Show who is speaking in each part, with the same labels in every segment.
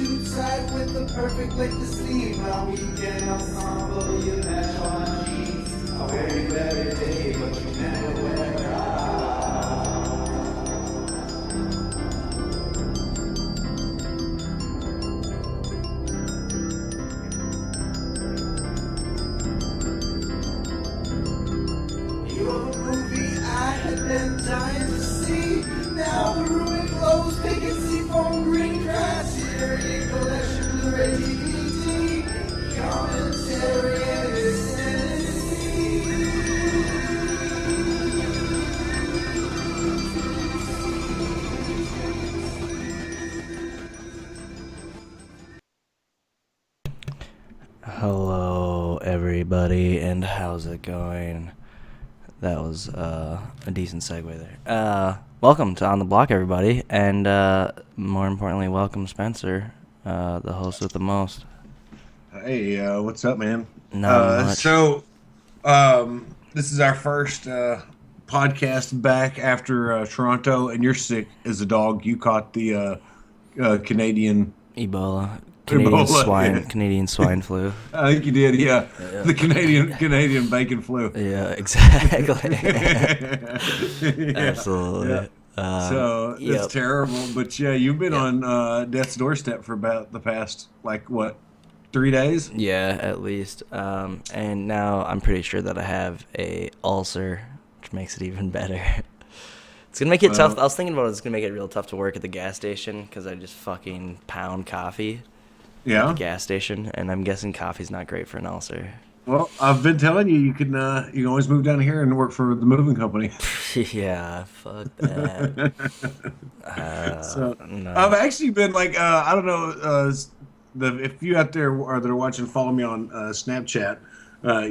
Speaker 1: suit side with the perfect length to sleeve. My weekend ensemble, you match on jeans. I wear you every day, but you never wear out. You're the movie I had been dying to see. Now the room closed, picking seafoam green grass. Criterion collection, Blu-ray DVD, commentary and insanity.
Speaker 2: Hello, everybody, and how's it going? That was a decent segue there. Welcome to On the Block, everybody, and more importantly, welcome Spencer, the host with the most.
Speaker 3: Hey, what's up, man?
Speaker 2: Not much.
Speaker 3: This is our first podcast back after Toronto, and you're sick as a dog. You caught the Canadian
Speaker 2: Ebola.
Speaker 3: Ebola,
Speaker 2: Canadian swine flu.
Speaker 3: I think you did, yeah. The Canadian bacon flu.
Speaker 2: Yeah, exactly.
Speaker 3: Yeah,
Speaker 2: Absolutely.
Speaker 3: yeah. So
Speaker 2: Yep.
Speaker 3: it's terrible, but yeah, you've been
Speaker 2: Yep.
Speaker 3: on death's doorstep for about the past 3 days.
Speaker 2: Yeah, at least. And now I'm pretty sure that I have a ulcer, which makes it even better. It's gonna make it tough. I was thinking about it's gonna make it real tough to work at the gas station because I just fucking pound coffee at
Speaker 3: Yeah.
Speaker 2: the gas station, and I'm guessing coffee's not great for an ulcer.
Speaker 3: Well, I've been telling you, you can always move down here and work for the moving company.
Speaker 2: Yeah, fuck that.
Speaker 3: So
Speaker 2: No.
Speaker 3: I've actually been I don't know, if you out there that are watching, follow me on Snapchat.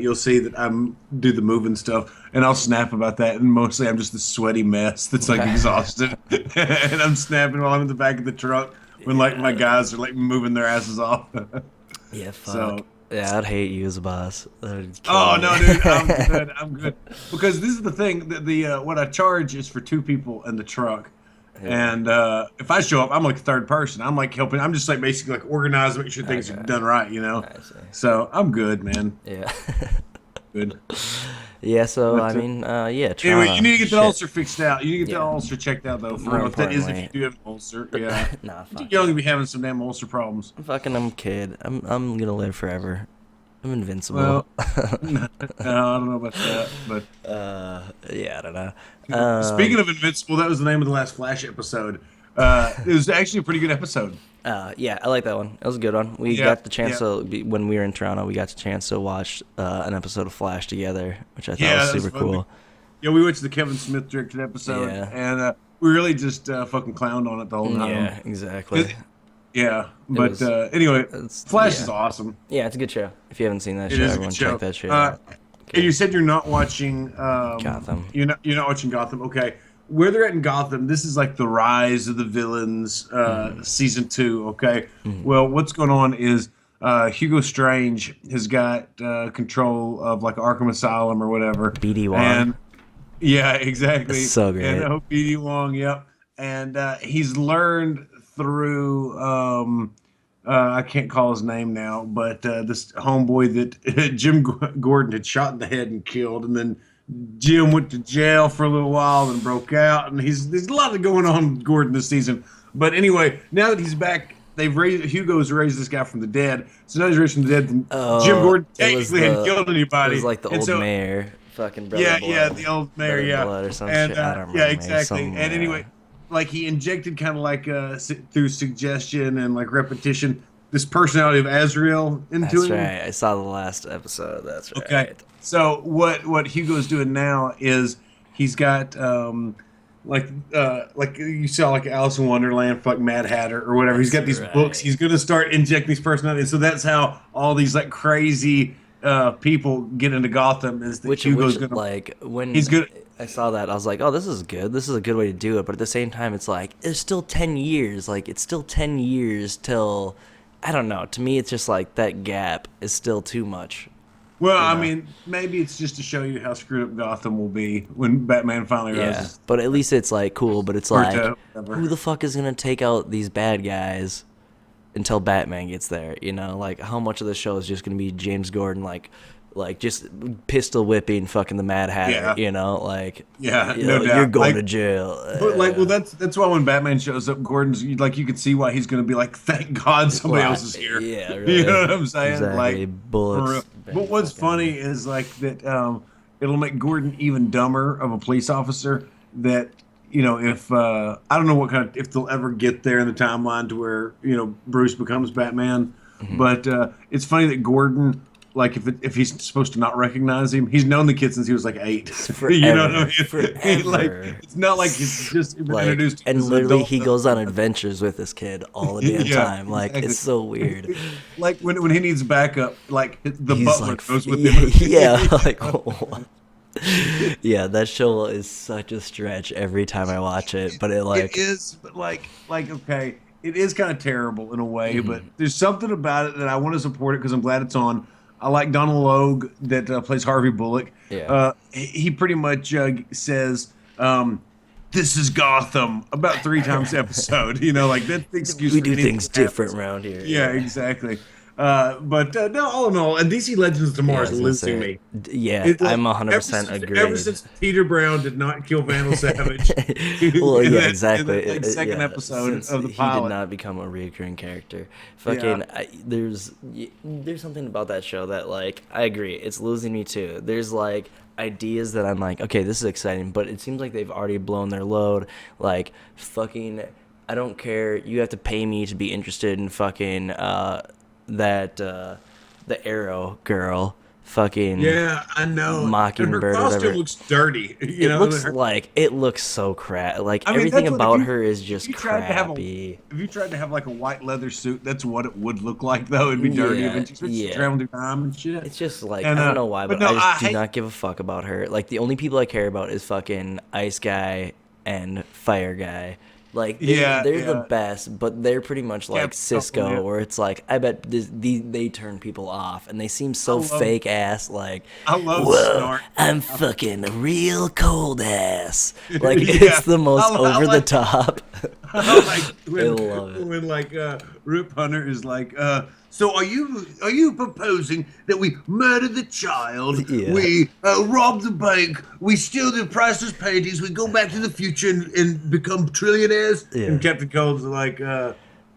Speaker 3: You'll see that I'm do the moving stuff, and I'll snap about that. And mostly, I'm just a swety mess that's exhausted, and I'm snapping while I'm in the back of the truck when my guys are moving their asses off.
Speaker 2: Yeah, fuck.
Speaker 3: So.
Speaker 2: Yeah, I'd hate you as a boss. That'd kill
Speaker 3: Oh
Speaker 2: me.
Speaker 3: no, dude, I'm good. I'm good because this is the thing. The what I charge is for two people in the truck, and if I show up, I'm like third person. I'm helping. I'm just basically organize, make sure things are done right.
Speaker 2: I see.
Speaker 3: So I'm good, man.
Speaker 2: Yeah.
Speaker 3: Good.
Speaker 2: Yeah, so
Speaker 3: But,
Speaker 2: I mean, yeah.
Speaker 3: Anyway,
Speaker 2: Toronto,
Speaker 3: you need to get
Speaker 2: shit.
Speaker 3: the ulcer fixed out. You need to get the
Speaker 2: Yeah.
Speaker 3: ulcer checked out though. For
Speaker 2: More
Speaker 3: real, if that is if you
Speaker 2: importantly-
Speaker 3: do have an ulcer. Yeah.
Speaker 2: Nah,
Speaker 3: Too
Speaker 2: fuck.
Speaker 3: young to be having some damn ulcer problems.
Speaker 2: I'm a kid. I'm gonna live forever. I'm invincible.
Speaker 3: Well, I don't know about that, but.
Speaker 2: Yeah, I don't know.
Speaker 3: Speaking of Invincible, that was the name of the last Flash episode. It was actually a pretty good episode.
Speaker 2: Yeah, I like that one. It was a good one. We
Speaker 3: Yeah,
Speaker 2: got the chance when we were in Toronto, we got the chance to watch an episode of Flash together, which I thought was
Speaker 3: that
Speaker 2: super
Speaker 3: funny.
Speaker 2: cool.
Speaker 3: Yeah, we watched the Kevin Smith directed episode,
Speaker 2: Yeah.
Speaker 3: and we really just fucking clowned on it the whole time.
Speaker 2: Yeah, exactly.
Speaker 3: Yeah, but
Speaker 2: was-
Speaker 3: anyway, Flash
Speaker 2: yeah.
Speaker 3: is awesome.
Speaker 2: Yeah, it's a good show. If you haven't seen that
Speaker 3: It
Speaker 2: show,
Speaker 3: is a
Speaker 2: everyone
Speaker 3: good show.
Speaker 2: check that shit
Speaker 3: Uh,
Speaker 2: out.
Speaker 3: And you said you're not watching
Speaker 2: Gotham.
Speaker 3: You're not watching Gotham. Okay, where they're at in Gotham, this is the rise of the villains, season 2. Okay, well, what's going on is Hugo Strange has got control of Arkham Asylum or whatever.
Speaker 2: BD Wong.
Speaker 3: And yeah, exactly.
Speaker 2: It's so great.
Speaker 3: And BD Wong, yep. And he's learned through I can't call his name now, but this homeboy that Jim Gordon had shot in the head and killed, and then Jim went to jail for a little while and broke out, and there's a lot going on with Gordon this season. But anyway, now that he's back, Hugo's raised this guy from the dead. So now he's raised from the dead. And Jim Gordon technically hadn't killed anybody.
Speaker 2: It was like the
Speaker 3: And
Speaker 2: old
Speaker 3: so-
Speaker 2: mayor, fucking brother
Speaker 3: yeah,
Speaker 2: blood.
Speaker 3: yeah, the old mayor,
Speaker 2: Brother
Speaker 3: yeah,
Speaker 2: blood or some
Speaker 3: and
Speaker 2: shit. I don't remember.
Speaker 3: yeah,
Speaker 2: Maybe
Speaker 3: exactly.
Speaker 2: some,
Speaker 3: And anyway, he injected kind of through suggestion and repetition this personality of Azrael into
Speaker 2: That's
Speaker 3: him.
Speaker 2: right. I saw the last episode. That's right.
Speaker 3: Okay, so what Hugo's doing now is he's got you saw Alice in Wonderland for Mad Hatter or whatever. He's got these
Speaker 2: Right.
Speaker 3: books. He's gonna start injecting these personalities. So that's how all these crazy people get into Gotham. Is that
Speaker 2: Which
Speaker 3: Hugo's gonna
Speaker 2: when
Speaker 3: he's good.
Speaker 2: I saw that, I was like, oh, this is good. This is a good way to do it. But at the same time, it's it's still 10 years. It's still 10 years till, I don't know. To me, it's just that gap is still too much.
Speaker 3: Well,
Speaker 2: you
Speaker 3: I
Speaker 2: know?
Speaker 3: mean, maybe it's just to show you how screwed up Gotham will be when Batman finally
Speaker 2: Yeah.
Speaker 3: rises.
Speaker 2: But at least it's cool. But it's
Speaker 3: Or to- whatever.
Speaker 2: who the fuck is going to take out these bad guys until Batman gets there. You know, like how much of the show is just gonna be James Gordon like just pistol whipping fucking the Mad Hatter.
Speaker 3: Yeah.
Speaker 2: You know, like
Speaker 3: Yeah,
Speaker 2: you
Speaker 3: no
Speaker 2: know,
Speaker 3: doubt.
Speaker 2: you're going
Speaker 3: Like,
Speaker 2: to jail.
Speaker 3: but like, well, that's why when Batman shows up, Gordon's like, you can see why he's going to be like, thank God somebody else is here.
Speaker 2: Yeah,
Speaker 3: You
Speaker 2: really.
Speaker 3: know what I'm saying?
Speaker 2: Exactly.
Speaker 3: Like,
Speaker 2: Bullets.
Speaker 3: for real. But what's
Speaker 2: fucking-
Speaker 3: funny is like that it'll make Gordon even dumber of a police officer. That if I don't know what if they'll ever get there in the timeline to where Bruce becomes Batman, but it's funny that Gordon. Like if he's supposed to not recognize him, he's known the kid since he was like 8.
Speaker 2: Forever,
Speaker 3: You know what I mean?
Speaker 2: forever.
Speaker 3: Like it's not like he's just been
Speaker 2: Like,
Speaker 3: introduced.
Speaker 2: and
Speaker 3: as an
Speaker 2: literally
Speaker 3: adult.
Speaker 2: he goes on adventures with this kid all the damn
Speaker 3: Yeah,
Speaker 2: time. Like
Speaker 3: exactly.
Speaker 2: it's so weird.
Speaker 3: Like when he needs backup, like the
Speaker 2: He's
Speaker 3: butler
Speaker 2: like,
Speaker 3: goes with
Speaker 2: yeah,
Speaker 3: him.
Speaker 2: yeah, like what? Yeah, that show is such a stretch every time I watch it. But it like
Speaker 3: it is, but like okay, it is kind of terrible in a way,
Speaker 2: Mm-hmm.
Speaker 3: but there's something about it that I want to support it because I'm glad it's on. I like Donald Logue that plays Harvey Bullock.
Speaker 2: Yeah.
Speaker 3: He pretty much says, "This is Gotham" about 3 times an episode. Like that's the excuse.
Speaker 2: we
Speaker 3: for
Speaker 2: do
Speaker 3: anything
Speaker 2: things
Speaker 3: that happens.
Speaker 2: different around here.
Speaker 3: Yeah, exactly. But no, all in all, and DC Legends of Tomorrow is losing me.
Speaker 2: Yeah,
Speaker 3: It's like,
Speaker 2: I'm 100%
Speaker 3: ever
Speaker 2: agreed.
Speaker 3: since Peter Brown did not kill Vandal Savage.
Speaker 2: Well,
Speaker 3: in
Speaker 2: yeah,
Speaker 3: that-
Speaker 2: exactly.
Speaker 3: in that, like, second
Speaker 2: Yeah,
Speaker 3: episode
Speaker 2: since
Speaker 3: of the
Speaker 2: he
Speaker 3: pilot.
Speaker 2: did not become a recurring character. Fucking, there's something about that show that like I agree, it's losing me too. There's like ideas that I'm like, okay, this is exciting, but it seems like they've already blown their load. Like fucking, I don't care. You have to pay me to be interested in fucking the Arrow girl. Fucking
Speaker 3: Yeah, I know.
Speaker 2: Mockingbird
Speaker 3: And
Speaker 2: or
Speaker 3: her costume
Speaker 2: whatever.
Speaker 3: looks dirty.
Speaker 2: It looks so crap. Like
Speaker 3: I mean,
Speaker 2: everything
Speaker 3: that's what-
Speaker 2: about
Speaker 3: if you-
Speaker 2: her is
Speaker 3: if
Speaker 2: just
Speaker 3: you tried to have
Speaker 2: crappy.
Speaker 3: if you tried to have like a white leather suit, that's what it would look like, though. It'd be dirty,
Speaker 2: Yeah,
Speaker 3: and she's
Speaker 2: yeah.
Speaker 3: traveling through time and shit.
Speaker 2: It's just like
Speaker 3: And,
Speaker 2: I don't know why,
Speaker 3: but
Speaker 2: but
Speaker 3: no,
Speaker 2: I just
Speaker 3: I
Speaker 2: do
Speaker 3: hate-
Speaker 2: not give a fuck about her. Like the only people I care about is fucking Ice Guy and Fire Guy. Like they're the
Speaker 3: yeah.
Speaker 2: best, but they're pretty much like
Speaker 3: Yeah,
Speaker 2: Cisco,
Speaker 3: yeah.
Speaker 2: where it's like I bet they turn people off, and they seem so
Speaker 3: love-
Speaker 2: fake ass. Like
Speaker 3: I love
Speaker 2: whoa,
Speaker 3: Snark.
Speaker 2: I'm fucking real cold ass. Like
Speaker 3: Yeah.
Speaker 2: it's the most
Speaker 3: I
Speaker 2: over the
Speaker 3: like-
Speaker 2: top.
Speaker 3: Like when,
Speaker 2: love it.
Speaker 3: when like Rip Hunter is like, so are you proposing that we murder the child,
Speaker 2: Yeah.
Speaker 3: we rob the bank, we steal the priceless paintings, we go back to the future and become trillionaires?
Speaker 2: Yeah.
Speaker 3: And Captain Cold's like,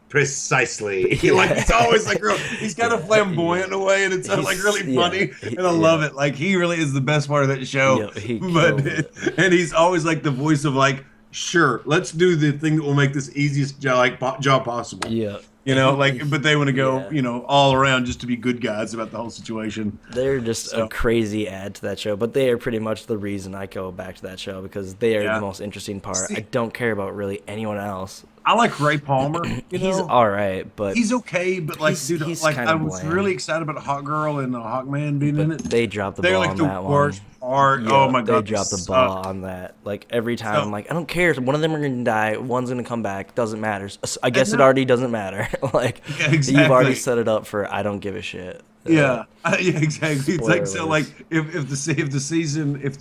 Speaker 3: precisely. Like it's always like he's kind of flamboyant in a way, and it's like really
Speaker 2: Yeah.
Speaker 3: funny, and I love it. Like he really is the best part of that show.
Speaker 2: Yeah, he
Speaker 3: but
Speaker 2: killed it.
Speaker 3: and he's always like the voice of like, sure, let's do the thing that will make this easiest job possible.
Speaker 2: Yeah.
Speaker 3: But they want to go,
Speaker 2: Yeah.
Speaker 3: all around just to be good guys about the whole situation.
Speaker 2: They're just a crazy add to that show, but they are pretty much the reason I go back to that show because they are
Speaker 3: Yeah.
Speaker 2: the most interesting part.
Speaker 3: See-
Speaker 2: I don't care about really anyone else.
Speaker 3: I like Ray Palmer.
Speaker 2: He's all right, but
Speaker 3: He's okay, but like,
Speaker 2: He's-
Speaker 3: dude,
Speaker 2: he's
Speaker 3: like
Speaker 2: kinda
Speaker 3: I was
Speaker 2: bland.
Speaker 3: really excited about Hawkgirl and Hawkman being in it.
Speaker 2: they dropped the
Speaker 3: They're
Speaker 2: ball
Speaker 3: like
Speaker 2: on
Speaker 3: the
Speaker 2: that
Speaker 3: worst
Speaker 2: one.
Speaker 3: part.
Speaker 2: Yeah,
Speaker 3: Oh my god,
Speaker 2: they
Speaker 3: they
Speaker 2: dropped the
Speaker 3: suck.
Speaker 2: ball on that. Like every time,
Speaker 3: So-
Speaker 2: I'm like, I don't care. One of them are gonna die. One's gonna come back. Doesn't matter. I guess it
Speaker 3: no-
Speaker 2: already doesn't matter. Like
Speaker 3: Yeah,
Speaker 2: you've already
Speaker 3: exactly.
Speaker 2: set it up for I don't give a shit.
Speaker 3: Yeah, yeah, exactly. It's like so,
Speaker 2: Spoilers.
Speaker 3: like if the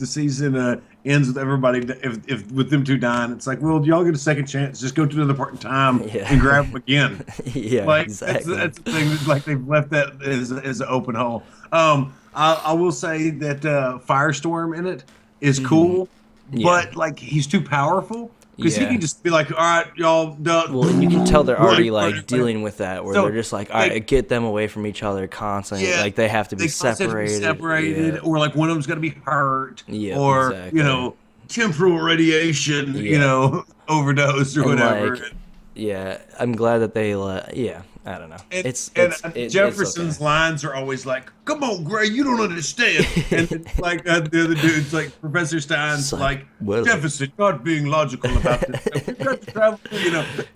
Speaker 3: season ends with everybody if with them two dying, it's like, well, y'all get a second chance. Just go to another part in time
Speaker 2: Yeah.
Speaker 3: and grab them again.
Speaker 2: Yeah,
Speaker 3: Like
Speaker 2: exactly.
Speaker 3: that's the thing. Like they've left that as an open hole. I will say that Firestorm in it is cool,
Speaker 2: Mm-hmm. Yeah.
Speaker 3: but like he's too powerful because he
Speaker 2: Yeah.
Speaker 3: can just be like, all right, y'all,
Speaker 2: Well, and you can tell they're already
Speaker 3: Right,
Speaker 2: like dealing with that, where
Speaker 3: So,
Speaker 2: they're just like, all right,
Speaker 3: like-
Speaker 2: get them away from each other constantly.
Speaker 3: Yeah,
Speaker 2: Like they have to be
Speaker 3: they constantly
Speaker 2: separated. Yeah.
Speaker 3: or like one of them's got to be hurt,
Speaker 2: Yeah,
Speaker 3: or
Speaker 2: exactly.
Speaker 3: temporal radiation,
Speaker 2: Yeah.
Speaker 3: overdose or
Speaker 2: And,
Speaker 3: whatever.
Speaker 2: like, yeah, I'm glad that they yeah, I don't know.
Speaker 3: And,
Speaker 2: It's
Speaker 3: Jefferson's
Speaker 2: okay.
Speaker 3: lines are always like, "Come on, Gray, you don't understand." And it's like the other dude's like Professor Stein's
Speaker 2: It's like,
Speaker 3: like,
Speaker 2: well-
Speaker 3: Jefferson, not being logical about this. We've got to travel,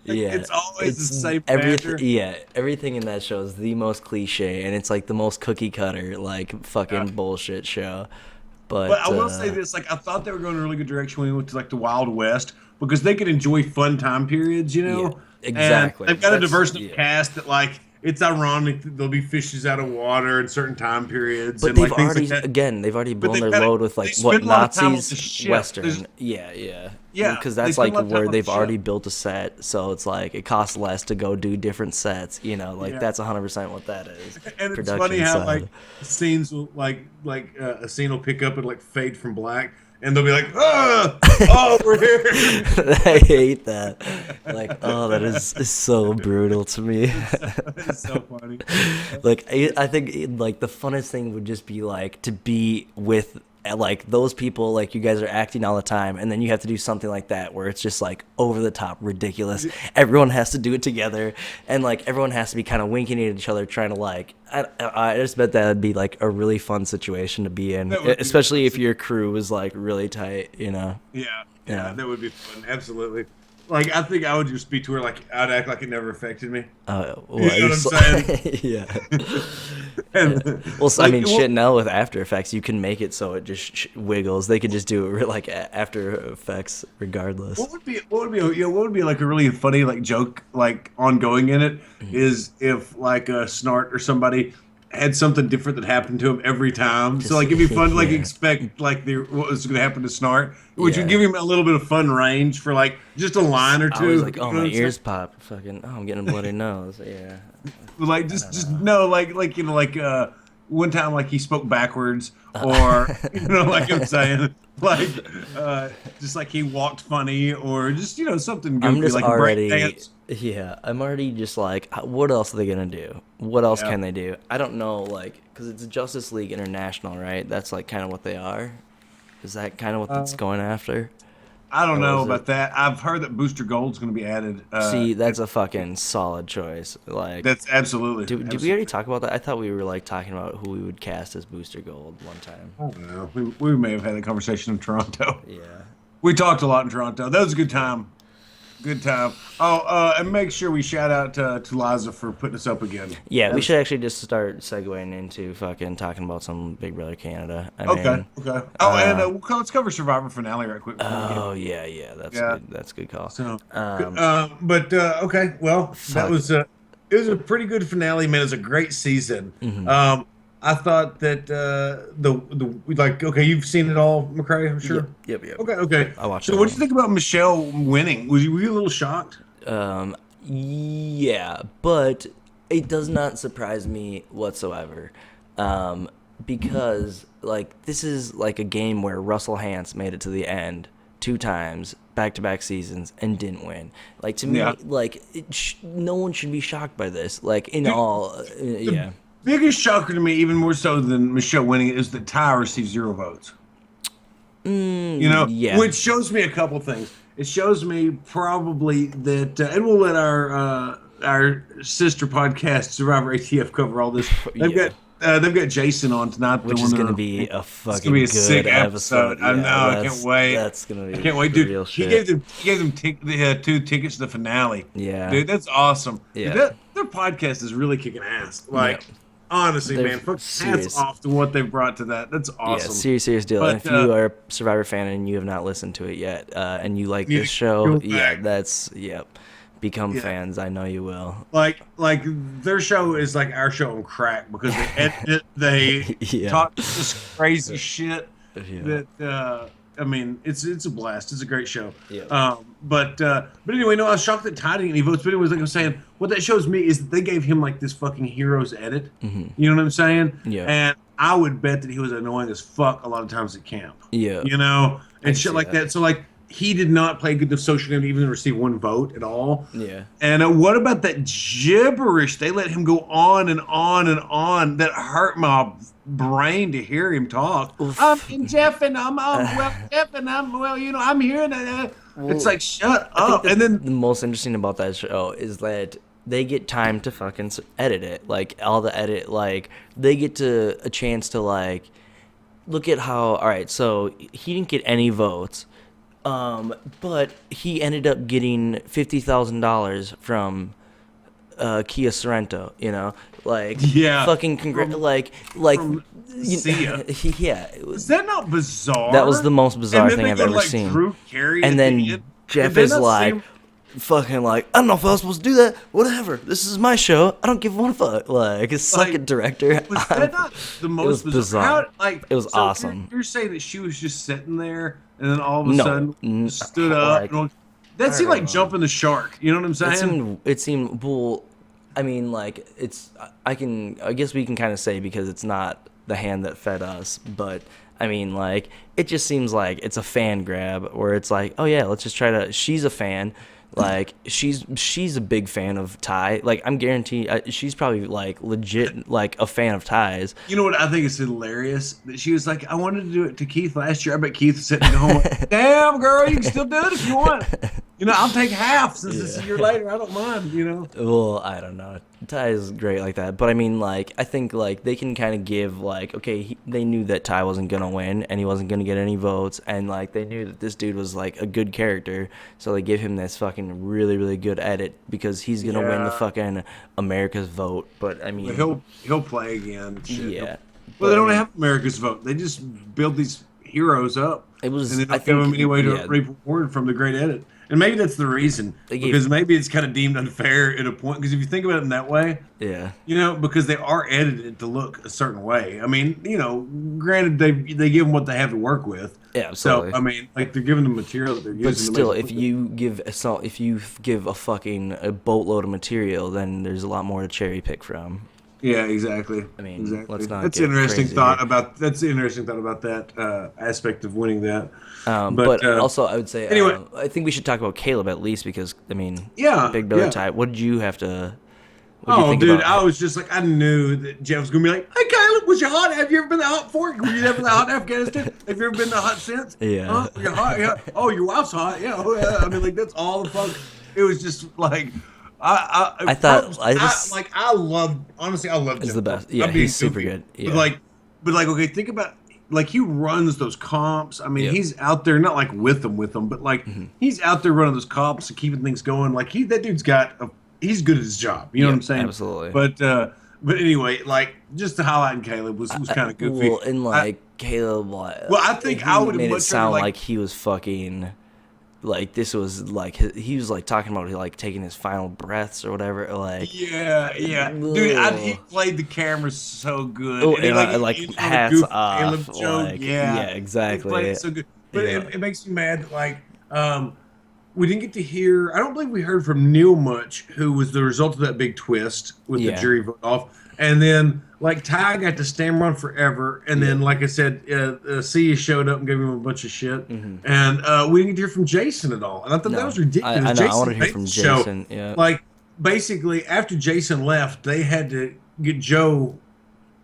Speaker 2: Yeah,
Speaker 3: It's always the same
Speaker 2: everything.
Speaker 3: banter.
Speaker 2: Yeah, everything in that show is the most cliche, and it's like the most cookie cutter, like fucking bullshit show. But
Speaker 3: But I will say this: like, I thought they were going in a really good direction when we went to like the Wild West because they could enjoy fun time periods,
Speaker 2: Yeah, exactly.
Speaker 3: And they've got a
Speaker 2: That's-
Speaker 3: diverse enough
Speaker 2: yeah.
Speaker 3: cast that like it's ironic that there'll be fishes out of water in certain time periods
Speaker 2: But
Speaker 3: and
Speaker 2: they've
Speaker 3: like things
Speaker 2: already,
Speaker 3: like that.
Speaker 2: again, they've already
Speaker 3: But
Speaker 2: blown
Speaker 3: they
Speaker 2: their
Speaker 3: kinda
Speaker 2: load with
Speaker 3: they
Speaker 2: like
Speaker 3: spend
Speaker 2: what
Speaker 3: a lot of time on the
Speaker 2: Nazis,
Speaker 3: ship.
Speaker 2: Western, yeah.
Speaker 3: Yeah,
Speaker 2: Because
Speaker 3: they
Speaker 2: that's
Speaker 3: spend
Speaker 2: like
Speaker 3: a lot of time
Speaker 2: where
Speaker 3: on the
Speaker 2: they've already
Speaker 3: ship.
Speaker 2: built a set, so it's like it costs less to go do different sets. Like
Speaker 3: Yeah.
Speaker 2: that's 100% what that is.
Speaker 3: And it's funny
Speaker 2: Production
Speaker 3: how like
Speaker 2: side.
Speaker 3: scenes will a scene will pick up and like fade from black, and they'll be like, oh, we're here.
Speaker 2: I hate that. Like, oh, that is so brutal to me.
Speaker 3: It's so funny.
Speaker 2: Like, I think like the funnest thing would just be like to be with like those people, like you guys are acting all the time, and then you have to do something like that where it's just like over the top ridiculous. Everyone has to do it together, and like everyone has to be kind of winking at each other, trying to like. I just bet that would be like a really fun situation to be in,
Speaker 3: That would be
Speaker 2: especially if your crew is like really tight.
Speaker 3: Yeah,
Speaker 2: Yeah.
Speaker 3: that would be fun. Absolutely. Like I think I would just be to where like I'd act like it never affected me.
Speaker 2: Well,
Speaker 3: You know what I'm saying?
Speaker 2: yeah.
Speaker 3: And,
Speaker 2: Well, I
Speaker 3: like,
Speaker 2: mean, shit. Now with After Effects, you can make it so it just wiggles. They could just do it like After Effects, regardless.
Speaker 3: what would be like a really funny like joke like ongoing in it is if like a Snart or somebody had something different that happened to him every time. So like it'd be fun to like
Speaker 2: Yeah.
Speaker 3: expect like what was going to happen to Snart, which
Speaker 2: Yeah.
Speaker 3: would give him a little bit of fun range for like just a line or
Speaker 2: I
Speaker 3: two.
Speaker 2: was like,
Speaker 3: you
Speaker 2: oh,
Speaker 3: know
Speaker 2: my
Speaker 3: what I'm saying?
Speaker 2: ears pop. Fucking, oh, I'm getting a bloody nose. Yeah.
Speaker 3: Like just no like one time like he spoke backwards or like I'm saying like just like he walked funny or just something goofy
Speaker 2: I'm just
Speaker 3: like
Speaker 2: already,
Speaker 3: a break dance.
Speaker 2: yeah, I'm already just like, what else are they gonna do? What else
Speaker 3: Yeah.
Speaker 2: can they do? I don't know, like, because it's Justice League International, right? That's like kind of what they are. Is that kind of what it's going after?
Speaker 3: I don't
Speaker 2: Or
Speaker 3: know
Speaker 2: was it-
Speaker 3: about that. I've heard that Booster Gold's going to be added.
Speaker 2: See, that's a fucking solid choice. Like,
Speaker 3: That's absolutely.
Speaker 2: did we already talk about that? I thought we were like talking about who we would cast as Booster Gold one time.
Speaker 3: I don't know. We may have had a conversation in Toronto.
Speaker 2: Yeah.
Speaker 3: We talked a lot in Toronto. That was a good time. Good time. Oh, and make sure we shout out to Liza for putting us up again.
Speaker 2: Yeah, we should actually just start segueing into fucking talking about some Big Brother Canada. I
Speaker 3: Okay.
Speaker 2: mean,
Speaker 3: Okay. Oh, and let's cover Survivor finale right quick. before we get-
Speaker 2: oh yeah, that's
Speaker 3: Yeah.
Speaker 2: good. That's a good call.
Speaker 3: So,
Speaker 2: Um,
Speaker 3: but okay. Well,
Speaker 2: Fuck.
Speaker 3: that was it was a pretty good finale, man. It was a great season.
Speaker 2: Mm-hmm.
Speaker 3: I thought that okay, you've seen it all, McCray, I'm sure.
Speaker 2: Yep.
Speaker 3: Okay.
Speaker 2: I watched
Speaker 3: So,
Speaker 2: it
Speaker 3: what
Speaker 2: all.
Speaker 3: do you think about Michelle winning? Were you a little shocked?
Speaker 2: Yeah, but it does not surprise me whatsoever, because like this is like a game where Russell Hantz made it to the end 2 times, back-to-back seasons, and didn't win. Like to me,
Speaker 3: Yeah.
Speaker 2: like no one should be shocked by this. Like in all, yeah.
Speaker 3: Biggest shocker to me, even more so than Michelle winning, is that Ty received 0 votes.
Speaker 2: yeah.
Speaker 3: Which shows me a couple things. It shows me probably that, and we'll let our sister podcast Survivor ATF cover all this.
Speaker 2: Yeah.
Speaker 3: They've got Jason on tonight,
Speaker 2: Which is going to be a fucking
Speaker 3: be a
Speaker 2: good
Speaker 3: sick
Speaker 2: episode.
Speaker 3: episode. I know, I
Speaker 2: that's-
Speaker 3: can't wait.
Speaker 2: That's going to be
Speaker 3: I can't wait,
Speaker 2: the
Speaker 3: dude.
Speaker 2: real
Speaker 3: He
Speaker 2: shit.
Speaker 3: gave them 2 tickets to the finale.
Speaker 2: Yeah.
Speaker 3: Dude, that's awesome.
Speaker 2: Yeah.
Speaker 3: Dude, their podcast is really kicking ass. Like,
Speaker 2: Yeah.
Speaker 3: honestly,
Speaker 2: They're
Speaker 3: man, hats
Speaker 2: serious.
Speaker 3: off to what they've brought to that. That's awesome.
Speaker 2: Yeah, serious deal.
Speaker 3: But,
Speaker 2: And if you are a Survivor fan and you have not listened to it yet, and you like
Speaker 3: Need
Speaker 2: this
Speaker 3: to
Speaker 2: show,
Speaker 3: go back.
Speaker 2: yep. Become
Speaker 3: Yeah.
Speaker 2: fans. I know you will.
Speaker 3: Like their show is like our show on crack because they edit it, they
Speaker 2: Yeah.
Speaker 3: talk this crazy shit
Speaker 2: Yeah.
Speaker 3: that I mean it's a blast. It's a great show.
Speaker 2: Yeah.
Speaker 3: But anyway, no, I was shocked that Ty didn't get any votes. But anyways, like I'm saying, what that shows me is that they gave him like this fucking hero's edit. You know what I'm saying?
Speaker 2: Mm-hmm. Yeah.
Speaker 3: And I would bet that he was annoying as fuck a lot of times at camp.
Speaker 2: Yeah.
Speaker 3: You know, and
Speaker 2: see
Speaker 3: shit like
Speaker 2: that.
Speaker 3: that. So like he did not play good enough social game to even receive 1 vote at all.
Speaker 2: Yeah.
Speaker 3: And what about that gibberish? They let him go on and on and on. That hurt my brain to hear him talk. I'm Jeff, and I'm Jeff, and I'm here. And it's like shut up.
Speaker 2: The,
Speaker 3: And then
Speaker 2: the most interesting about that show is that they get time to fucking edit it. Like all the edit, like they get to a chance to like look at how. All right, so he didn't get any votes. But he ended up getting $50,000 from Kia Sorrento, like
Speaker 3: Yeah.
Speaker 2: fucking
Speaker 3: Sia.
Speaker 2: yeah, it was,
Speaker 3: is that not bizarre?
Speaker 2: that was the most bizarre
Speaker 3: And then
Speaker 2: thing
Speaker 3: they
Speaker 2: I've
Speaker 3: go to,
Speaker 2: ever
Speaker 3: like,
Speaker 2: seen.
Speaker 3: Drew Carey
Speaker 2: And
Speaker 3: at
Speaker 2: then
Speaker 3: the end.
Speaker 2: Jeff
Speaker 3: Did they
Speaker 2: is
Speaker 3: not
Speaker 2: like,
Speaker 3: seem-
Speaker 2: fucking like, I don't know if I was supposed to do that. Whatever. This is my show. I don't give one fuck. Like, it's suck it, director.
Speaker 3: Was that not the most
Speaker 2: bizarre. It was
Speaker 3: so
Speaker 2: awesome.
Speaker 3: You're saying that she was just sitting there and then all of a
Speaker 2: No.
Speaker 3: sudden stood up.
Speaker 2: Like,
Speaker 3: that seemed like jumping the shark. You know what I'm saying?
Speaker 2: It seemed well. I mean, like, it's. I guess we can kind of say because it's not the hand that fed us, but I mean, like, it just seems like it's a fan grab, where it's like, oh yeah, let's just try to. She's a fan. Like, she's a big fan of Ty. Like, I'm guaranteed she's probably like legit like a fan of Ty's.
Speaker 3: You know what I think is hilarious? That she was like, I wanted to do it to Keith last year. I bet Keith was sitting at home like, damn girl, you can still do it if you want. You know, I'll take half since it's a year later. I don't mind, you know.
Speaker 2: Well, I don't know. Ty is great like that, but I mean, like, I think like they can kind of give like, okay, they knew that Ty wasn't gonna win and he wasn't gonna get any votes, and like they knew that this dude was like a good character, so they give him this fucking really really good edit because he's gonna win the fucking America's vote. But I mean,
Speaker 3: he'll play again. Shit.
Speaker 2: Yeah.
Speaker 3: Well, they don't have America's vote. They just build these heroes up.
Speaker 2: It was.
Speaker 3: And they don't give them any way to reap reward from the great edit. And maybe that's the reason, because maybe it's kind of deemed unfair at a point. Because if you think about it in that way,
Speaker 2: yeah,
Speaker 3: you know, because they are edited to look a certain way. I mean, you know, granted they give them what they have to work with.
Speaker 2: Yeah, absolutely.
Speaker 3: So I mean, like they're giving them material that they're using.
Speaker 2: But still, if you give a fucking boatload of material, then there's a lot more to cherry pick from.
Speaker 3: Yeah, exactly.
Speaker 2: I mean,
Speaker 3: exactly.
Speaker 2: Let's not.
Speaker 3: That's an interesting thought about. That's an interesting thought about that aspect of winning that.
Speaker 2: But also, I would say,
Speaker 3: anyway,
Speaker 2: I think we should talk about Caleb at least because I mean,
Speaker 3: yeah,
Speaker 2: Big Brother type. What did you have to?
Speaker 3: Dude, I was just like, I knew that Jeff was gonna be like, "Hey, Caleb, was you hot? Have you ever been to hot before? Were you ever hot in Afghanistan? Have you ever been to hot since?
Speaker 2: Yeah.
Speaker 3: Huh? You're hot. Yeah. Oh, your wife's hot. Yeah. Oh, yeah. I mean, like that's all the fuck. It was just like. I love honestly I love
Speaker 2: He's
Speaker 3: Jeff.
Speaker 2: the best. Yeah, he's super good. Yeah.
Speaker 3: But okay, think about like he runs those comps. I mean, he's out there not like with them, but like he's out there running those comps and keeping things going. Like that dude's he's good at his job. You know what I'm saying?
Speaker 2: Absolutely.
Speaker 3: But anyway, like just to highlight Caleb was kind of goofy.
Speaker 2: Well, and like Caleb,
Speaker 3: I think I would have
Speaker 2: made it sound like he was fucking. Like this was like he was like talking about like taking his final breaths or whatever. Like
Speaker 3: yeah, dude, he played the camera so good.
Speaker 2: Oh, and like hats off.
Speaker 3: Like,
Speaker 2: yeah, exactly.
Speaker 3: He played it so good, but it makes me mad that like we didn't get to hear. I don't believe we heard from Neil much, who was the result of that big twist with the jury vote off, and then. Like Ty got to stammer on forever, and then, like I said, Sia showed up and gave him a bunch of shit, and we didn't hear from Jason at all. And I thought that was ridiculous.
Speaker 2: I know.
Speaker 3: Jason
Speaker 2: I want to hear from Jason. Yeah.
Speaker 3: Like basically, after Jason left, they had to get Joe.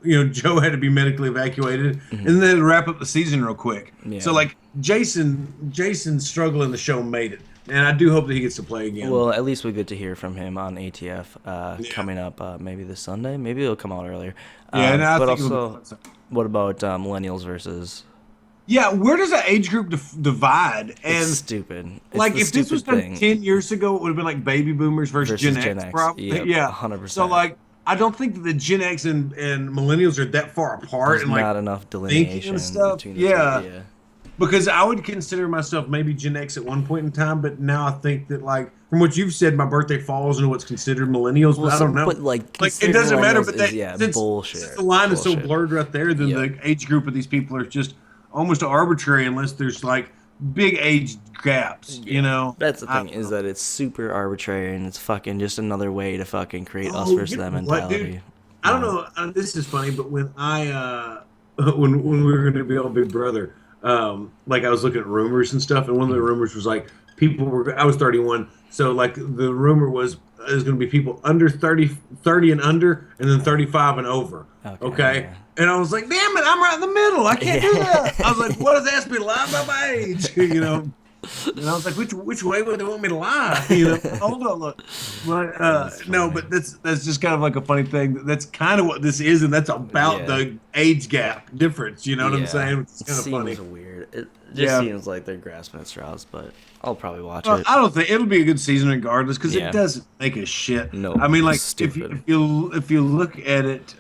Speaker 3: You know, Joe had to be medically evacuated, and then they had to wrap up the season real quick. Yeah. So like Jason's struggle in the show made it. And I do hope that he gets to play again.
Speaker 2: Well, at least we get to hear from him on ATF coming up maybe this Sunday. Maybe it'll come out earlier. But also, what about millennials versus...
Speaker 3: Yeah, where does that age group divide? And
Speaker 2: it's stupid.
Speaker 3: Like, if this was done 10 years ago, it would have been like baby boomers versus Gen X. Probably. Yeah,
Speaker 2: 100%.
Speaker 3: So, like, I don't think that the Gen X and millennials are that far apart.
Speaker 2: There's
Speaker 3: and like
Speaker 2: not enough delineation
Speaker 3: and stuff.
Speaker 2: Between the two. Yeah.
Speaker 3: Because I would consider myself maybe Gen X at one point in time, but now I think that, like, from what you've said, my birthday falls into what's considered millennials. Well, I don't know.
Speaker 2: But, like
Speaker 3: it doesn't matter. But since
Speaker 2: bullshit.
Speaker 3: The line is so blurred right there, then the age group of these people are just almost arbitrary unless there's, like, big age gaps, you know?
Speaker 2: That's the thing, is that it's super arbitrary, and it's fucking just another way to fucking create us versus them mentality.
Speaker 3: Dude? I don't know. This is funny, but when when we were going to be on Big Brother, like I was looking at rumors and stuff, and one of the rumors was like I was 31, so like the rumor was there's going to be people under 30 and under, and then 35 and over. Okay? And I was like, damn it, I'm right in the middle. I can't do that. I was like, what does that ask me to lie about my age? You know? And I was like, which way would they want me to lie? You know, hold on, look. But no, but that's just kind of like a funny thing. That's kind of what this is, and that's about the age gap difference. You know what I'm saying? It's kind of funny.
Speaker 2: Weird. It just seems like they're grasping at straws, but I'll probably watch it.
Speaker 3: I don't think it'll be a good season regardless because it doesn't make a shit.
Speaker 2: No,
Speaker 3: I mean, like if you look at it.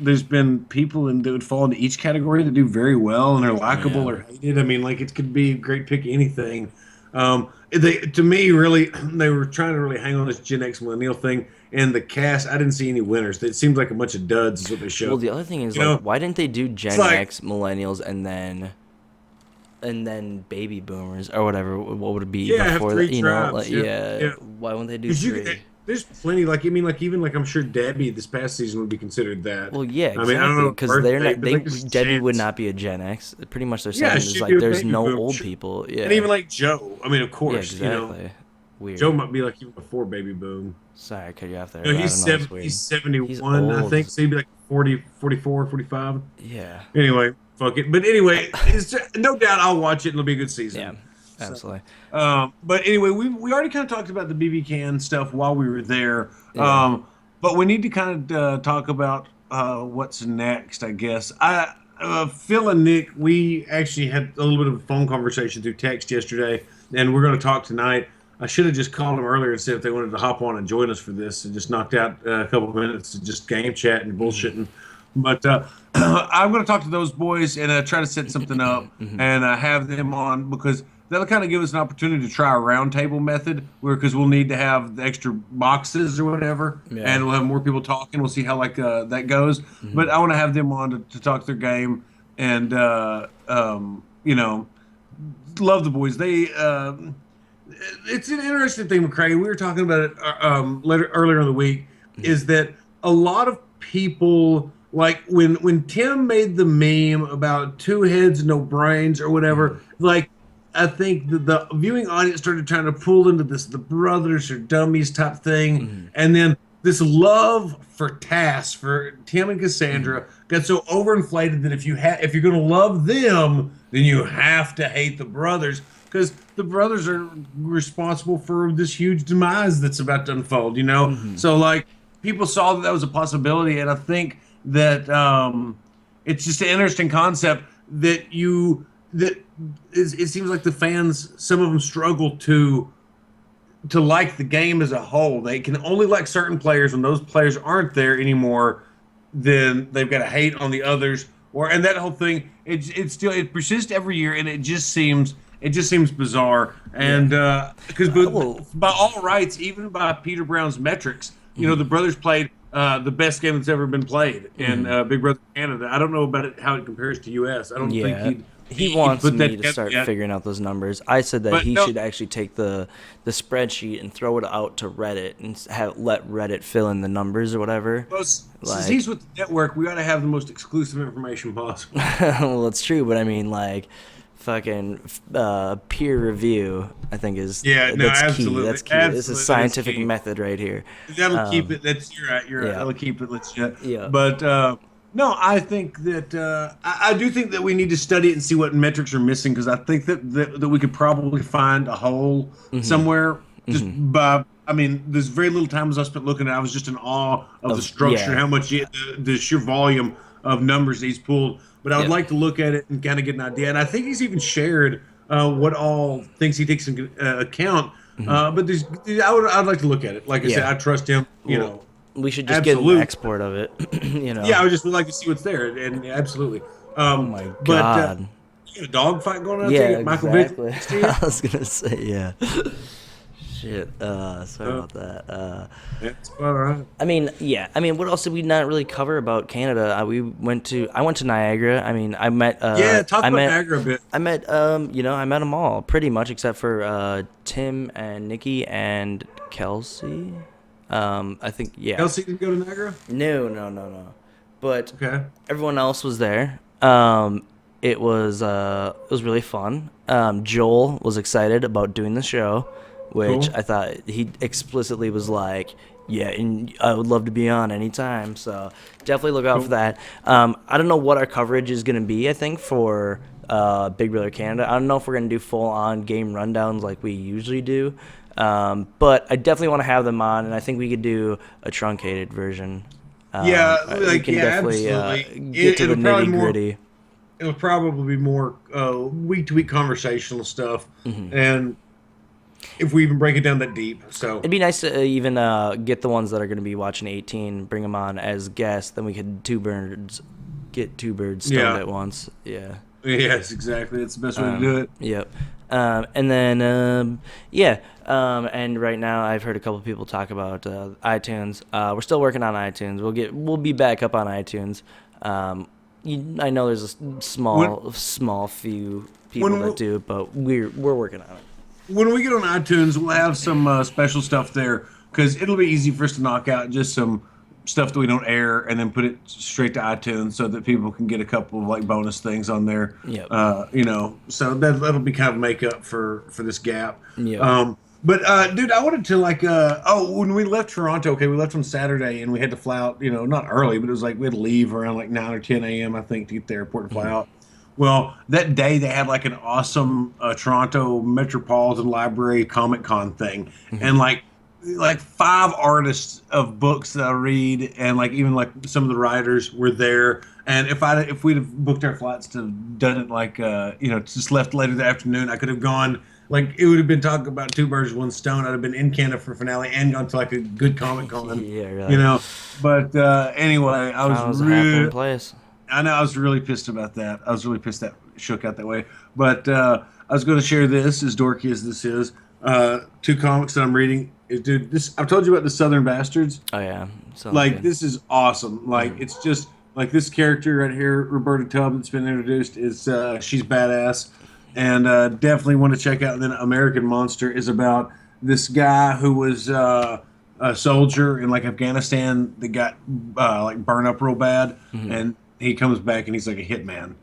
Speaker 3: There's been people that would fall into each category that do very well and are likable or hated. I mean, like it could be a great pick anything. They to me really they were trying to really hang on this Gen X millennial thing, and the cast I didn't see any winners. It seemed like a bunch of duds is what they
Speaker 2: Well,
Speaker 3: showed.
Speaker 2: the other thing is
Speaker 3: You
Speaker 2: like,
Speaker 3: know,
Speaker 2: why didn't they do
Speaker 3: it's
Speaker 2: Gen
Speaker 3: like
Speaker 2: X, millennials, and then baby boomers or whatever? What would it be
Speaker 3: yeah, have
Speaker 2: before
Speaker 3: three
Speaker 2: that? You know,
Speaker 3: tribes.
Speaker 2: like
Speaker 3: Yeah,
Speaker 2: yeah.
Speaker 3: yeah.
Speaker 2: Why wouldn't they do
Speaker 3: Because
Speaker 2: three?
Speaker 3: there's plenty. Like I mean, like even like I'm sure Debbie this past season would be considered that.
Speaker 2: Well, yeah,
Speaker 3: I mean, I don't
Speaker 2: exactly.
Speaker 3: know
Speaker 2: Because they're
Speaker 3: birthday,
Speaker 2: not.
Speaker 3: but
Speaker 2: They
Speaker 3: like just
Speaker 2: Debbie would
Speaker 3: chance.
Speaker 2: not be a Gen X. Pretty much they're
Speaker 3: Yeah,
Speaker 2: saying is
Speaker 3: she'd
Speaker 2: like
Speaker 3: be a
Speaker 2: there's
Speaker 3: baby
Speaker 2: no
Speaker 3: boom.
Speaker 2: old people. Yeah.
Speaker 3: And even like Joe. I mean, of
Speaker 2: Yeah,
Speaker 3: course, you know,
Speaker 2: exactly. Weird.
Speaker 3: Joe might be like even before baby boom.
Speaker 2: Sorry, I cut you off there.
Speaker 3: You know,
Speaker 2: I
Speaker 3: he's
Speaker 2: don't know. It's weird.
Speaker 3: he's
Speaker 2: He's
Speaker 3: 71, I
Speaker 2: old.
Speaker 3: think. So he'd be like 40, 44, 45.
Speaker 2: Yeah.
Speaker 3: Anyway, fuck it. But anyway, no doubt I'll watch it and it'll be a good season.
Speaker 2: Yeah.
Speaker 3: So,
Speaker 2: Absolutely.
Speaker 3: but anyway, we already kind of talked about the BB can stuff while we were there.
Speaker 2: Yeah.
Speaker 3: But we need to kind of talk about what's next, I guess. Phil and Nick, we actually had a little bit of a phone conversation through text yesterday, and we're going to talk tonight. I should have just called them earlier and said if they wanted to hop on and join us for this, and just knocked out a couple of minutes of just game chat and bullshitting. But I'm going to talk to those boys and try to set something up and have them on because that'll kind of give us an opportunity to try a roundtable method where because we'll need to have the extra boxes or whatever,
Speaker 2: Yeah.
Speaker 3: and we'll have more people talking. We'll see how like that goes. But I want to have them on to talk their game and you know, love the boys. They it's an interesting thing, McCray. We were talking about it earlier in the week. Is that a lot of people like when Tim made the meme about two heads, no brains, or whatever? Like, I think the viewing audience started trying to pull into this the brothers or dummies type thing, and then this love for Tass for Tim and Cassandra got so overinflated that if you're going to love them, then you have to hate the brothers because the brothers are responsible for this huge demise that's about to unfold. You know, so like people saw that was a possibility, and I think that it's just an interesting concept that it seems like the fans, some of them struggle to like the game as a whole. They can only like certain players. When those players aren't there anymore, then they've got to hate on the others. And that whole thing, it persists every year, and it just seems bizarre. And because by all rights, even by Peter Brown's metrics, you know, the brothers played the best game that's ever been played in Big Brother Canada. I don't know about it how it compares to US. I don't think
Speaker 2: he wants
Speaker 3: put that
Speaker 2: me to start
Speaker 3: together yet.
Speaker 2: figuring out those numbers. I said that
Speaker 3: But
Speaker 2: he
Speaker 3: no-
Speaker 2: should actually take the spreadsheet and throw it out to Reddit and let Reddit fill in the numbers or whatever.
Speaker 3: Well, since
Speaker 2: Like-
Speaker 3: he's with the network, we ought to have the most exclusive information possible.
Speaker 2: Well, it's true, but I mean, like, fucking peer review, I think is
Speaker 3: Yeah, no,
Speaker 2: that's
Speaker 3: absolutely.
Speaker 2: key. That's key.
Speaker 3: Absolutely,
Speaker 2: It's a
Speaker 3: that is
Speaker 2: scientific
Speaker 3: key.
Speaker 2: method right here.
Speaker 3: That'll keep it. You're right. You're right.
Speaker 2: yeah.
Speaker 3: That'll keep it legit.
Speaker 2: Yeah.
Speaker 3: But no, I think that I do think that we need to study it and see what metrics are missing because I think that we could probably find a hole somewhere just by. I mean, there's very little time as I spent looking at it. I was just in awe of the structure,
Speaker 2: yeah.
Speaker 3: how much the sheer volume of numbers he's pulled. But I would
Speaker 2: Yeah.
Speaker 3: like to look at it and kind of get an idea. And I think he's even shared what all things he takes into account. But I'd like to look at it. Like I said,
Speaker 2: Yeah.
Speaker 3: I trust him. You
Speaker 2: Well,
Speaker 3: know.
Speaker 2: we should just
Speaker 3: absolute-
Speaker 2: get an export of it. You know.
Speaker 3: Yeah, I would just would like to see what's there, and absolutely.
Speaker 2: Oh my
Speaker 3: But,
Speaker 2: god.
Speaker 3: you got a dog fight going on.
Speaker 2: Yeah,
Speaker 3: there? Michael
Speaker 2: exactly.
Speaker 3: Vick.
Speaker 2: I was gonna say yeah. Shit. Sorry about that.
Speaker 3: That's all right.
Speaker 2: I mean, yeah. I mean, what else did we not really cover about Canada? I went to Niagara. I mean, I met.
Speaker 3: Yeah, talk
Speaker 2: I
Speaker 3: about
Speaker 2: met,
Speaker 3: Niagara a bit.
Speaker 2: I met. I met them all pretty much except for Tim and Nikki and Kelsey. I think yeah.
Speaker 3: Kelsey didn't go to Niagara.
Speaker 2: No. But
Speaker 3: Okay.
Speaker 2: everyone else was there. It was really fun. Joel was excited about doing the show, which
Speaker 3: Cool.
Speaker 2: I thought he explicitly was like, yeah, and I would love to be on anytime. So definitely look out for that. I don't know what our coverage is going to be, I think, for Big Brother Canada. I don't know if we're going to do full-on game rundowns like we usually do. But I definitely want to have them on, and I think we could do a truncated version.
Speaker 3: Yeah,
Speaker 2: We
Speaker 3: like,
Speaker 2: can
Speaker 3: yeah,
Speaker 2: definitely
Speaker 3: absolutely.
Speaker 2: get to the
Speaker 3: It'll probably
Speaker 2: nitty-gritty.
Speaker 3: It'll probably be more week-to-week conversational stuff, and if we even break it down that deep. So
Speaker 2: It'd be nice to even get the ones that are going to be watching 18, bring them on as guests. Then we could get two birds stoned
Speaker 3: Yeah.
Speaker 2: at once. Yeah.
Speaker 3: Yes, exactly. It's the best way to do it.
Speaker 2: Yep. And then, yeah. And right now, I've heard a couple people talk about iTunes. We're still working on iTunes. We'll be back up on iTunes. I know there's a small few people that do, but we're working on it.
Speaker 3: When we get on iTunes, we'll have some special stuff there because it'll be easy for us to knock out just some stuff that we don't air and then put it straight to iTunes so that people can get a couple of like bonus things on there.
Speaker 2: Yep.
Speaker 3: So that'll be kind of make up for this gap.
Speaker 2: Yep.
Speaker 3: But dude, I wanted to when we left Toronto, we left on Saturday and we had to fly out, not early, but it was like we had to leave around like 9 or 10 a.m. I think to get to the airport and fly out. Well, that day they had like an awesome Toronto Metropolitan Library Comic Con thing, and like 5 artists of books that I read, and like even like some of the writers were there. And if we'd have booked our flights to have done it just left later that afternoon, I could have gone. Like it would have been talking about 2 birds with 1 stone. I'd have been in Canada for finale and gone to like a good Comic Con.
Speaker 2: Yeah, really.
Speaker 3: But anyway, I was
Speaker 2: a
Speaker 3: really.
Speaker 2: happening place.
Speaker 3: I know I was really pissed about that. I was really pissed that shook out that way. But I was going to share this, as dorky as this is. 2 comics that I'm reading. Dude, I've told you about the Southern Bastards.
Speaker 2: Oh yeah,
Speaker 3: This is awesome. Like it's just like this character right here, Roberta Tubb, that's been introduced. Is she's badass, and definitely want to check out. And then American Monster is about this guy who was a soldier in like Afghanistan that got like burned up real bad, and he comes back and he's like a hitman.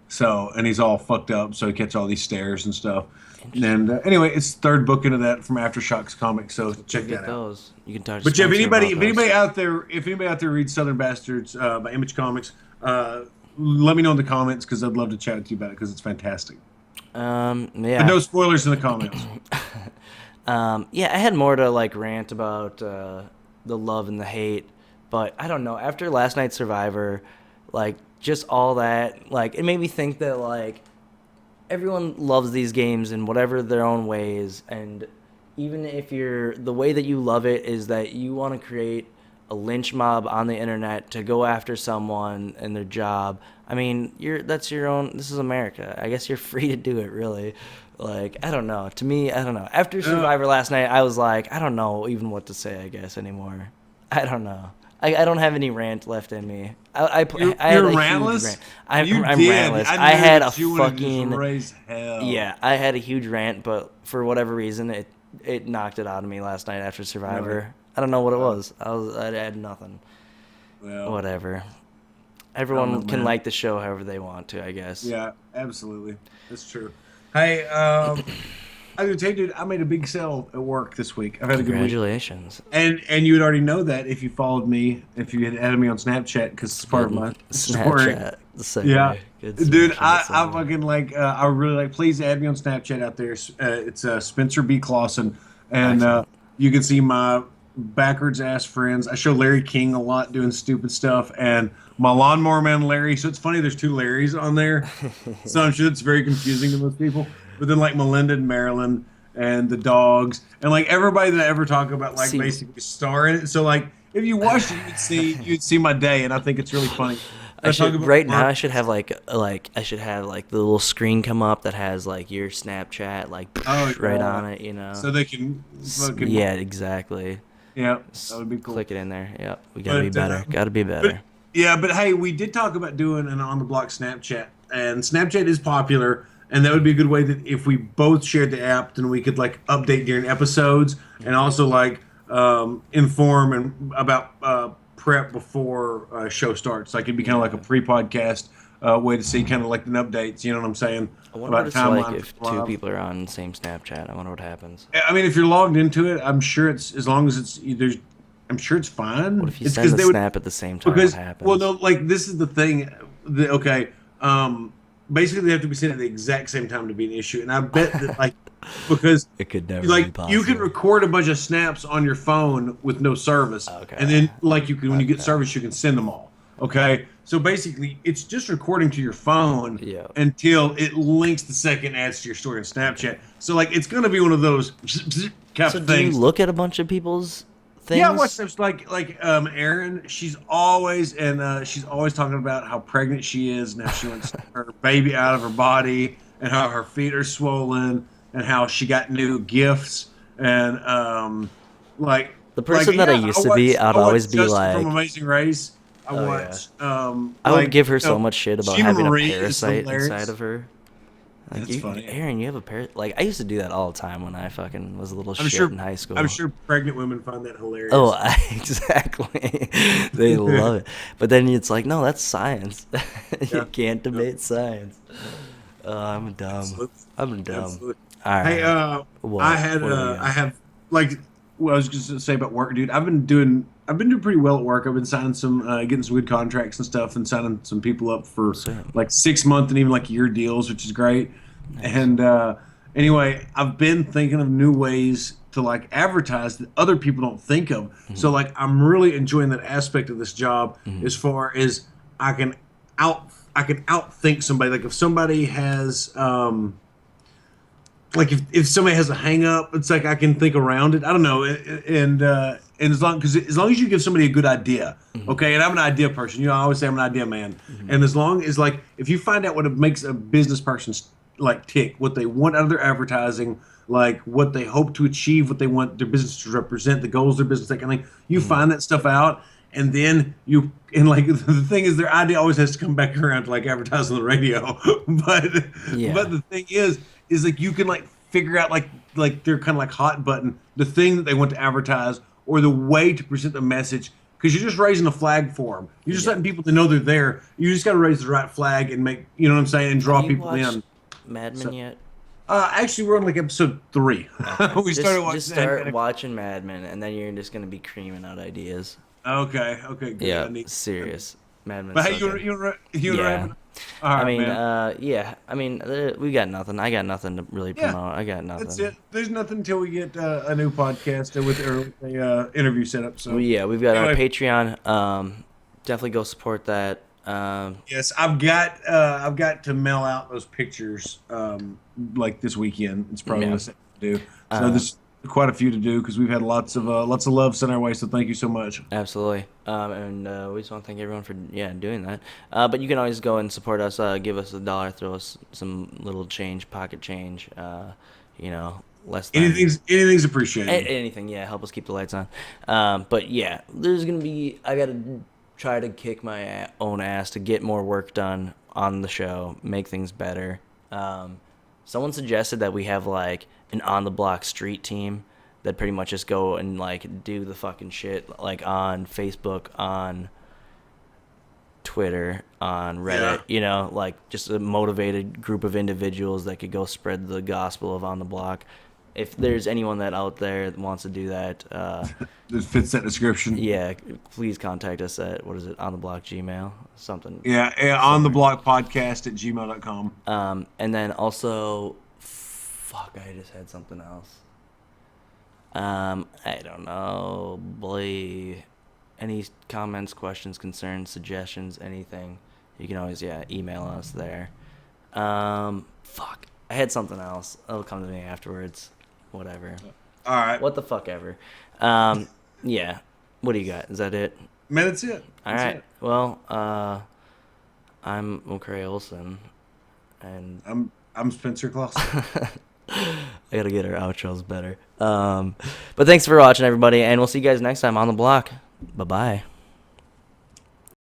Speaker 3: So, and he's all fucked up, so he gets all these stares and stuff. And anyway, it's the 3rd book into that from Aftershocks Comics, so check that out.
Speaker 2: Those. You can talk.
Speaker 3: But yeah, if anybody out there reads Southern Bastards by Image Comics, let me know in the comments because I'd love to chat with you about it because it's fantastic.
Speaker 2: Yeah.
Speaker 3: But no spoilers in the comments.
Speaker 2: Yeah, I had more to like rant about the love and the hate, but I don't know. After last night's Survivor, like just all that, like it made me think that like everyone loves these games in whatever their own ways, and even if the way that you love it is that you want to create a lynch mob on the internet to go after someone and their job. I mean, that's your own. This is America. I guess you're free to do it, really. Like, I don't know. To me, I don't know. After Survivor last night, I was like, I don't know even what to say, I guess, anymore. I don't know. I don't have any rant left in me. I had a
Speaker 3: rantless?
Speaker 2: huge rant. I'm
Speaker 3: did.
Speaker 2: rantless.
Speaker 3: I
Speaker 2: I had a
Speaker 3: you wanted to just
Speaker 2: fucking
Speaker 3: raise hell.
Speaker 2: yeah. I had a huge rant, but for whatever reason, it knocked it out of me last night after Survivor.
Speaker 3: Really?
Speaker 2: I don't know what it was. I had nothing.
Speaker 3: Well,
Speaker 2: Whatever. Everyone can
Speaker 3: man.
Speaker 2: like the show however they want to, I guess.
Speaker 3: Yeah, absolutely. That's true. Hey, I was gonna tell you, dude, I made a big sale at work this week. I've had a good week.
Speaker 2: Congratulations.
Speaker 3: And you would already know that if you followed me, if you had added me on Snapchat, because it's part of my story.
Speaker 2: Snapchat. The segue.
Speaker 3: Yeah,
Speaker 2: Good
Speaker 3: dude,
Speaker 2: Snapchat
Speaker 3: I
Speaker 2: segue.
Speaker 3: fucking like. I really like. Please add me on Snapchat out there. It's Spencer B. Clausen, and you can see my backwards ass friends. I show Larry King a lot doing stupid stuff, and my lawnmower man Larry. So it's funny. There's 2 Larrys on there, so I'm sure it's very confusing to most people. But then like Melinda and Marilyn and the dogs and like everybody that I ever talk about like basically star in it. So like if you watched it, you'd see my day, and I think it's really funny.
Speaker 2: I should now. I should have like the little screen come up that has like your Snapchat like right on it, you know.
Speaker 3: So they can fucking
Speaker 2: Yeah, exactly.
Speaker 3: Yeah, that would be cool.
Speaker 2: Click it in there. Yep, we gotta be better. Gotta be better.
Speaker 3: But hey, we did talk about doing an on the block Snapchat, and Snapchat is popular, and that would be a good way that if we both shared the app, then we could like update during episodes, and also like inform and about prep before show starts. Like it'd be kind of like a pre-podcast way to see kind of like an updates. You know what I'm saying?
Speaker 2: I wonder what it's like if 2 people are on the same Snapchat. I wonder what happens.
Speaker 3: I mean, if you're logged into it, I'm sure it's as long as it's there's. I'm sure it's fine.
Speaker 2: What if you send the snap at the same time? What happens?
Speaker 3: Well, no, like this is the thing. Basically, they have to be sent at the exact same time to be an issue, and I bet that like because
Speaker 2: it could never
Speaker 3: like
Speaker 2: be possible.
Speaker 3: you can record a bunch of snaps on your phone with no service, and then like you can when you get service, you can send them all. Okay, so basically, it's just recording to your phone until it links the second adds to your story in Snapchat. So like, it's gonna be one of those kind of
Speaker 2: Do you
Speaker 3: things.
Speaker 2: look at a bunch of people's things.
Speaker 3: Yeah, I watch stuff like Erin. She's always talking about how pregnant she is and how she wants her baby out of her body and how her feet are swollen and how she got new gifts and like
Speaker 2: The person that I used to be, I'd always be
Speaker 3: Justin
Speaker 2: like,
Speaker 3: from Amazing Race. I
Speaker 2: Oh,
Speaker 3: watch.
Speaker 2: I would give her so much shit about
Speaker 3: Jean
Speaker 2: having
Speaker 3: Marie
Speaker 2: a
Speaker 3: is
Speaker 2: parasite
Speaker 3: hilarious.
Speaker 2: inside of her. Like,
Speaker 3: That's funny.
Speaker 2: Aaron, you have a parasite. Like, I used to do that all the time when I fucking was a little
Speaker 3: I'm
Speaker 2: shit
Speaker 3: sure
Speaker 2: in high school.
Speaker 3: I'm sure pregnant women find that hilarious.
Speaker 2: Oh, exactly. They love it. But then it's like, no, that's science. You
Speaker 3: Yeah.
Speaker 2: can't debate science. I'm dumb.
Speaker 3: Absolutely.
Speaker 2: I'm dumb.
Speaker 3: Absolutely.
Speaker 2: All right.
Speaker 3: Hey,
Speaker 2: What?
Speaker 3: I had
Speaker 2: What do we got?
Speaker 3: I have like what I was just gonna say about work, dude. I've been doing pretty well at work. I've been signing some getting some good contracts and stuff, and signing some people up for
Speaker 2: Same.
Speaker 3: like 6 month and even like year deals, which is great. And anyway, I've been thinking of new ways to like advertise that other people don't think of. So like I'm really enjoying that aspect of this job as far as I can outthink somebody. Like if somebody has like if somebody has a hang up, it's like I can think around it. I don't know, and as long as you give somebody a good idea, okay. And I'm an idea person. You know, I always say I'm an idea man. And as long as like if you find out what it makes a business person like tick, what they want out of their advertising, like what they hope to achieve, what they want their business to represent, the goals of their business, that kind of thing. You find that stuff out, and then like the thing is, their idea always has to come back around to like advertise on the radio. but
Speaker 2: Yeah.
Speaker 3: but the thing is like you can like figure out like they're kind of like hot button the thing that they want to advertise or the way to present the message, because you're just raising a flag for them. You're just letting people to know they're there. You just got to raise the right flag and make, you know what I'm saying, and draw
Speaker 2: Have you
Speaker 3: people
Speaker 2: watched
Speaker 3: in.
Speaker 2: Mad Men
Speaker 3: So-
Speaker 2: yet?
Speaker 3: Actually, we're on like episode 3. We started watching.
Speaker 2: Just start watching Mad Men, and then you're just gonna be creaming out ideas.
Speaker 3: Okay, good. I
Speaker 2: Yeah,
Speaker 3: need-
Speaker 2: serious. Mad Men.
Speaker 3: But hey, you
Speaker 2: Yeah.
Speaker 3: All right,
Speaker 2: I mean,
Speaker 3: man.
Speaker 2: yeah. I mean, we got nothing. I got nothing to really
Speaker 3: Yeah,
Speaker 2: promote. I got nothing.
Speaker 3: That's it. There's nothing until we get a new podcast with a interview set up. So
Speaker 2: Yeah, we've got our
Speaker 3: Anyway.
Speaker 2: Patreon. Definitely go support that.
Speaker 3: yes, I've got to mail out those pictures like this weekend. It's probably
Speaker 2: Yeah.
Speaker 3: what I said to do. So there's quite a few to do because we've had lots of love sent our way. So thank you so much.
Speaker 2: Absolutely. And we just want to thank everyone for doing that. But you can always go and support us. Give us $1, throw us some little change, pocket change. Less than
Speaker 3: Anything's appreciated.
Speaker 2: anything. Yeah, help us keep the lights on. But yeah, there's gonna be. I gotta try to kick my own ass to get more work done on the show, make things better. Someone suggested that we have like an on the block street team that pretty much just go and like do the fucking shit like on Facebook, on Twitter, on Reddit, like just a motivated group of individuals that could go spread the gospel of on the block. If there's anyone that out there that wants to do that,
Speaker 3: That fits that description.
Speaker 2: yeah, please contact us at, what is it, on the block Gmail, something.
Speaker 3: Yeah, on the block podcast at gmail.com.
Speaker 2: And then also, fuck, I just had something else. I don't know, boy. Any comments, questions, concerns, suggestions, anything, you can always, email us there. Fuck, I had something else. It'll come to me afterwards. Whatever.
Speaker 3: All right,
Speaker 2: What the fuck ever. Yeah. What do you got? Is that it?
Speaker 3: man, that's it.
Speaker 2: All
Speaker 3: That's
Speaker 2: right.
Speaker 3: it.
Speaker 2: Well, I'm McCray Olson, and
Speaker 3: I'm Spencer Clausen.
Speaker 2: I gotta get our outros better. But thanks for watching, everybody, and we'll see you guys next time on the block. Bye bye.